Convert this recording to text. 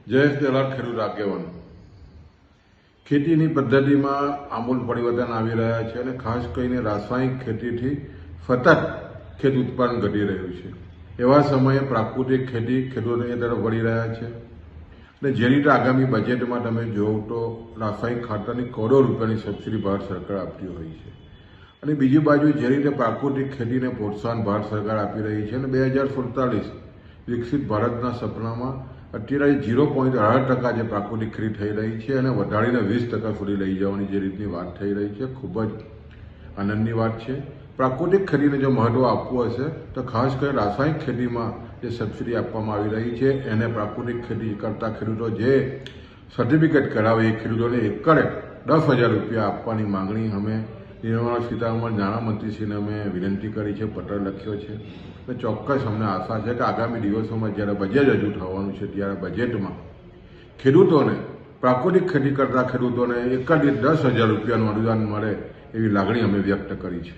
જયેશ દલાલ ખેડૂત આગેવાન ખેતીની પદ્ધતિમાં આમૂલ પરિવર્તન આવી રહ્યા છે અને ખાસ કરીને રાસાયણિક ખેતીથી સતત ખેત ઉત્પાદન ઘટી રહ્યું છે. એવા સમયે પ્રાકૃતિક ખેતી ખેડૂતોની તરફ વળી રહ્યા છે અને જે રીતે આગામી બજેટમાં તમે જોવો તો રાસાયણિક ખાતરની કરોડો રૂપિયાની સબસિડી ભારત સરકાર આપતી હોય છે અને બીજી બાજુ જે રીતે પ્રાકૃતિક ખેતીને પ્રોત્સાહન ભારત સરકાર આપી રહી છે અને 2047 વિકસિત ભારતના સપનામાં અત્યારે 0.8% જે પ્રાકૃતિક ખેતી થઈ રહી છે અને વધારીને 20% સુધી લઈ જવાની જે રીતની વાત થઈ રહી છે ખૂબ જ આનંદની વાત છે. પ્રાકૃતિક ખેતીને જો મહત્વ આપવું હશે તો ખાસ કરીને રાસાયણિક ખેતીમાં જે સબસિડી આપવામાં આવી રહી છે એને પ્રાકૃતિક ખેતી કરતા ખેડૂતો જે સર્ટિફિકેટ કરાવે એ ખેડૂતોને એકરે 10,000 રૂપિયા આપવાની માંગણી અમે નિર્મલા સીતારામન નાણામંત્રીશ્રીને અમે વિનંતી કરી છે, પત્ર લખ્યો છે. અને ચોક્કસ અમને આશા છે કે આગામી દિવસોમાં જ્યારે બજેટ રજૂ થવાનું છે ત્યારે બજેટમાં ખેડૂતોને પ્રાકૃતિક ખેતી કરતા ખેડૂતોને એક દીઠ 10,000 રૂપિયાનું અનુદાન મળે એવી લાગણી અમે વ્યક્ત કરી છે.